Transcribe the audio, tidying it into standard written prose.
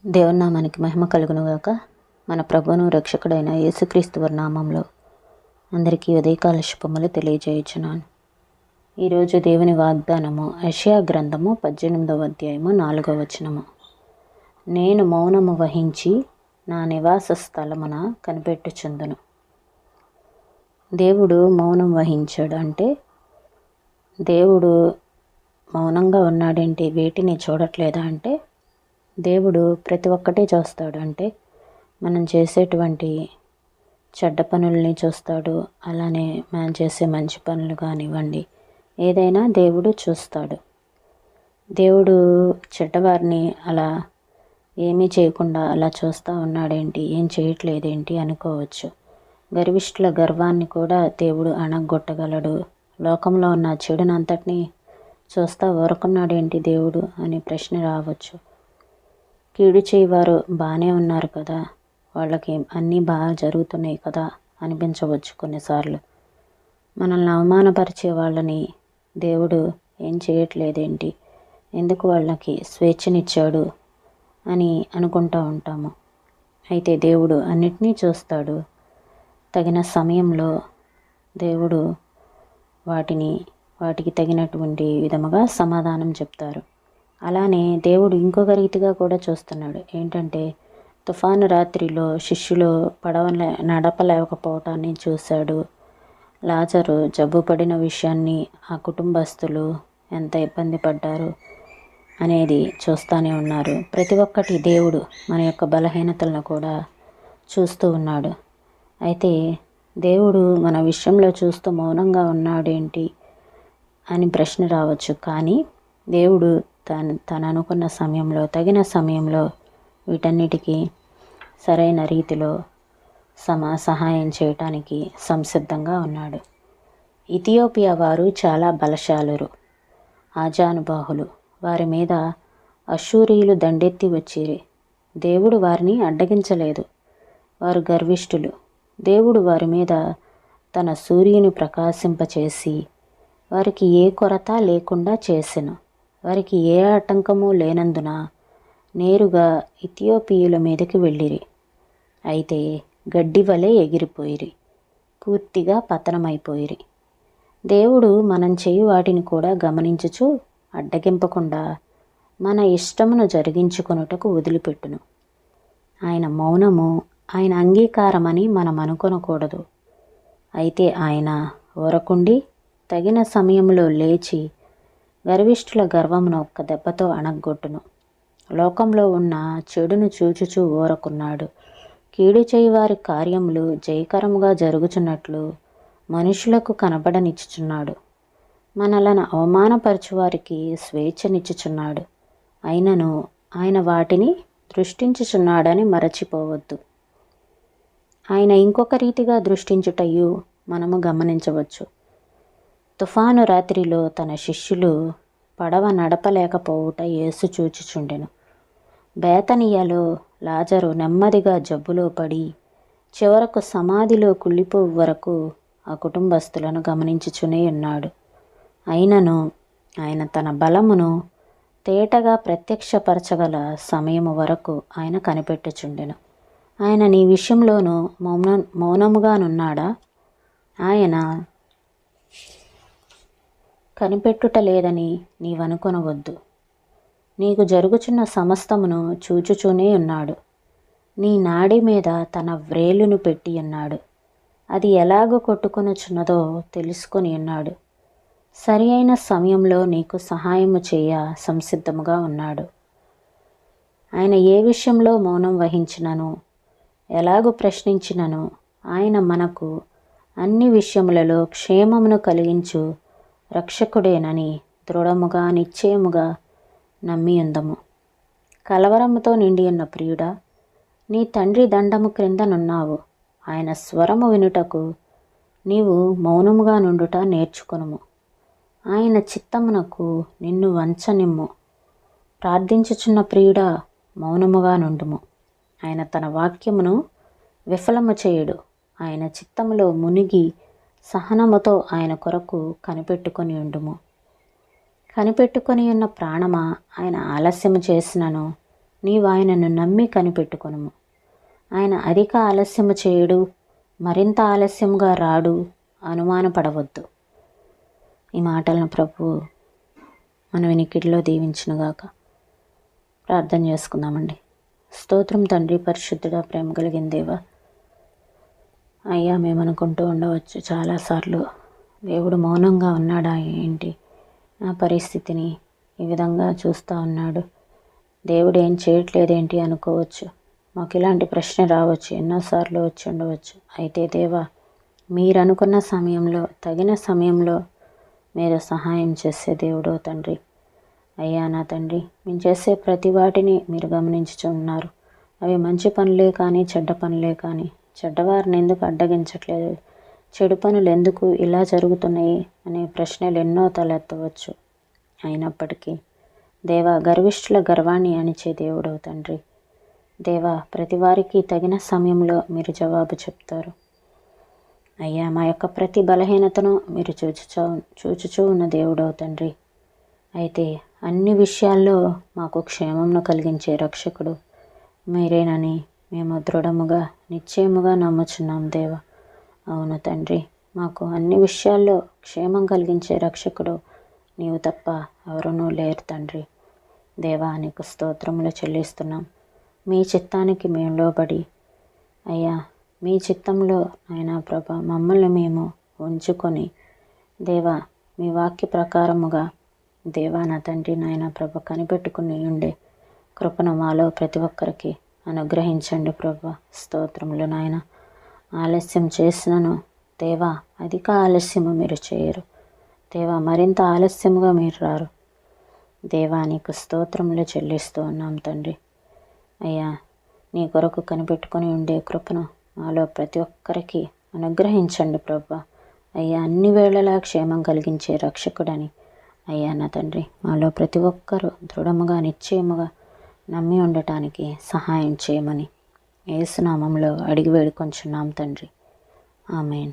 దేవుని నామానికి మహిమ కలుగునుగాక. మన ప్రభువును రక్షకుడైన యేసుక్రీస్తు వారి నామంలో అందరికీ ఉదయకాల శుభములు తెలియజేయుచున్నాను. ఈరోజు దేవుని వాగ్దానము యెషయా గ్రంథము 18వ అధ్యాయము 4వ వచనము. నేను మౌనము వహించి నా నివాస స్థలమున కనిపెట్టుచుందును. దేవుడు మౌనం వహించాడు అంటే దేవుడు మౌనంగా ఉన్నాడేంటి, వేటిని చూడట్లేదా అంటే దేవుడు ప్రతి ఒక్కటి చూస్తాడు. అంటే మనం చేసేటువంటి చెడ్డ పనుల్ని చూస్తాడు, అలానే మనం చేసే మంచి పనులు కానివ్వండి, ఏదైనా దేవుడు చూస్తాడు. దేవుడు చెడ్డవారిని అలా ఏమీ చేయకుండా అలా చూస్తూ ఉన్నాడేంటి, ఏం చేయట్లేదేంటి అనుకోవచ్చు. గర్విష్ఠుల గర్వాన్ని కూడా దేవుడు అణగొట్టగలడు. లోకంలో ఉన్న చెడునంతటినీ చూస్తా ఊరుకున్నాడేంటి దేవుడు అనే ప్రశ్న రావచ్చు. కీడు చేయవారు బాగానే ఉన్నారు కదా, వాళ్ళకి అన్నీ బాగా జరుగుతున్నాయి కదా అనిపించవచ్చు కొన్నిసార్లు. మనల్ని అవమానపరిచే వాళ్ళని దేవుడు ఏం చేయట్లేదేంటి, ఎందుకు వాళ్ళకి స్వేచ్ఛనిచ్చాడు అని అనుకుంటూ ఉంటాము. అయితే దేవుడు అన్నిటినీ చూస్తాడు. తగిన సమయంలో దేవుడు వాటికి తగినటువంటి విధముగా సమాధానం చెప్తారు. అలానే దేవుడు ఇంకొక రీతిగా కూడా చూస్తున్నాడు. ఏంటంటే తుఫాను రాత్రిలో శిష్యులు పడవ నడపలేకపోవటాన్ని చూశాడు. లాజరు జబ్బు పడిన విషయాన్ని, ఆ కుటుంబస్తులు ఎంత ఇబ్బంది పడ్డారు అనేది చూస్తూనే ఉన్నారు. ప్రతి ఒక్కటి దేవుడు మన యొక్క బలహీనతలను కూడా చూస్తూ ఉన్నాడు. అయితే దేవుడు మన విషయంలో చూస్తూ మౌనంగా ఉన్నాడేంటి అని ప్రశ్న రావచ్చు. కానీ దేవుడు తను అనుకున్న సమయంలో, తగిన సమయంలో వీటన్నిటికీ సరైన రీతిలో సహాయం చేయటానికి సంసిద్ధంగా ఉన్నాడు. ఇథియోపియా వారు చాలా బలశాలురు, ఆజానుబాహులు. వారి మీద అష్షూరీయులు దండెత్తి వచ్చిరి. దేవుడు వారిని అడ్డగించలేదు. వారు గర్విష్ఠులు. దేవుడు వారి మీద తన సూర్యుని ప్రకాశింపచేసి వారికి ఏ కొరత లేకుండా చేసెను. వారికి ఏ ఆటంకము లేనందున నేరుగా ఇథియోపియుల మీదకి వెళ్ళిరి. అయితే గడ్డి వలె ఎగిరిపోయిరి, పూర్తిగా పతనమైపోయిరి. దేవుడు మనం చేయు వాటిని కూడా గమనించుచు అడ్డగింపకుండా మన ఇష్టమును జరిగించుకొనుటకు వదిలిపెట్టును. ఆయన మౌనము ఆయన అంగీకారమని మనం అనుకొనకూడదు. అయితే ఆయన ఊరకుండి తగిన సమయంలో లేచి గర్విష్ఠుల గర్వమును ఒక్క దెబ్బతో అణగొట్టును. లోకంలో ఉన్న చెడును చూచుచూ ఊరకున్నాడు. కీడు చేయువారి కార్యములు జయకరముగా జరుగుచున్నట్లు మనుషులకు కనబడనిచ్చుచున్నాడు. మనలను అవమానపరచువారికి స్వేచ్ఛనిచ్చుచున్నాడు. అయినను ఆయన వాటిని దృష్టించుచున్నాడని మరచిపోవద్దు. ఆయన ఇంకొక రీతిగా దృష్టించుటయు మనము గమనించవచ్చు. తుఫాను రాత్రిలో తన శిష్యులు పడవ నడపలేకపోవుట యేసు చూచుచుండెను. బేతనియలో లాజరు నెమ్మదిగా జబ్బులో పడి చివరకు సమాధిలో కుళ్ళిపోవు వరకు ఆ కుటుంబస్తులను గమనించుచునే ఉన్నాడు. అయినను ఆయన తన బలమును తేటగా ప్రత్యక్షపరచగల సమయము వరకు ఆయన కనిపెట్టుచుండెను. ఆయన నీ విషయంలోనూ మౌనముగానున్నాడా? ఆయన కనిపెట్టుట లేదని నీవనుకొనవద్దు. నీకు జరుగుచున్న సమస్తమును చూచుచూనే ఉన్నాడు. నీ నాడి మీద తన వ్రేలును పెట్టి ఉన్నాడు. అది ఎలాగో కొట్టుకొనుచున్నదో తెలుసుకొని ఉన్నాడు. సరి అయిన సమయంలో నీకు సహాయము చేయ సంసిద్ధముగా ఉన్నాడు. ఆయన ఏ విషయంలో మౌనం వహించినను, ఎలాగూ ప్రశ్నించినను ఆయన మనకు అన్ని విషయములలో క్షేమమును కలిగించు రక్షకుడేనని దృఢముగా నిశ్చయముగా నమ్మి ఉందము. కలవరముతో నిండి ఉన్న ప్రియుడా, నీ తండ్రి దండము క్రిందనున్నావు. ఆయన స్వరము వినుటకు నీవు మౌనముగా నుండుట నేర్చుకొనుము. ఆయన చిత్తమునకు నిన్ను వంచనిమ్ము. ప్రార్థించుచున్న ప్రియుడా, మౌనముగా నుండుము. ఆయన తన వాక్యమును విఫలము చేయుడు. ఆయన చిత్తములో మునిగి సహనముతో ఆయన కొరకు కనిపెట్టుకొని ఉండుము. కనిపెట్టుకొని ఉన్న ప్రాణమా, ఆయన ఆలస్యము చేసినను నీవు ఆయనను నమ్మి కనిపెట్టుకొనుము. ఆయన అధిక ఆలస్యము చేయుడు, మరింత ఆలస్యముగా రాడు, అనుమానపడవద్దు. ఈ మాటలను ప్రభు మన వినికిడిలో దీవించునుగాక. ప్రార్థన చేసుకుందామండి. స్తోత్రం తండ్రి, పరిశుద్ధుడా, ప్రేమ కలిగిన దేవా. అయ్యా, మేము అనుకుంటూ ఉండవచ్చు చాలాసార్లు, దేవుడు మౌనంగా ఉన్నాడా ఏంటి, నా పరిస్థితిని ఈ విధంగా చూస్తూ ఉన్నాడు, దేవుడు ఏం చేయట్లేదేంటి అనుకోవచ్చు. మాకు ఇలాంటి ప్రశ్న రావచ్చు, ఎన్నోసార్లు వచ్చి ఉండవచ్చు. అయితే దేవా, మీరు అనుకున్న సమయంలో, తగిన సమయంలో మీరు సహాయం చేసే దేవుడో తండ్రి. అయ్యా నా తండ్రి, మేము చేసే ప్రతి వాటిని మీరు గమనించుచు ఉన్నారు. అవి మంచి పనులే కానీ చెడ్డ పనులే కానీ, చెడ్డవారిని ఎందుకు అడ్డగించట్లేదు, చెడు పనులు ఎందుకు ఇలా జరుగుతున్నాయి అనే ప్రశ్నలు ఎన్నో తలెత్తవచ్చు. అయినప్పటికీ దేవా, గర్విష్ఠుల గర్వాన్ని అణిచే దేవుడవు తండ్రి. దేవా, ప్రతి వారికి తగిన సమయంలో మీరు జవాబు చెప్తారు. అయ్యా, మా యొక్క ప్రతి బలహీనతను మీరు చూచుచూ ఉన్న దేవుడవు తండ్రి. అయితే అన్ని విషయాల్లో మాకు క్షేమంను కలిగించే రక్షకుడు మీరేనని మేము దృఢముగా నిశ్చయముగా నమ్ముచున్నాం దేవా. అవును తండ్రి, మాకు అన్ని విషయాల్లో క్షేమం కలిగించే రక్షకుడు నీవు తప్ప ఎవరునూ లేరు తండ్రి. దేవా, నీకు స్తోత్రములు చెల్లిస్తున్నాం. మీ చిత్తానికి మేము లోబడి, అయ్యా మీ చిత్తంలో నాయనా ప్రభ మమ్మల్ని మేము ఉంచుకొని, దేవా మీ వాక్య ప్రకారముగా దేవా నా తండ్రి నాయనా ప్రభ కనిపెట్టుకుని ఉండే కృపను మాలో ప్రతి ఒక్కరికి అనుగ్రహించండి ప్రభ. స్తోత్రములు నాయన. ఆలస్యం చేసినను దేవా, అధిక ఆలస్యము మీరు చేయరు దేవా, మరింత ఆలస్యముగా మీరు రారు దేవా. నీకు స్తోత్రములు చెల్లిస్తూ ఉన్నాం తండ్రి. అయ్యా, నీ కొరకు కనిపెట్టుకొని ఉండే కృపను మాలో ప్రతి ఒక్కరికి అనుగ్రహించండి ప్రభా. అయ్యా, అన్ని వేళలా క్షేమం కలిగించే రక్షకుడని అయ్యా నా తండ్రి, మాలో ప్రతి ఒక్కరూ దృఢముగా నిశ్చయముగా నమ్మి ఉండటానికి సహాయం చేయమని యేసు నామములో అడిగి వేడుకొంచున్నాం తండ్రి. ఆమేన్.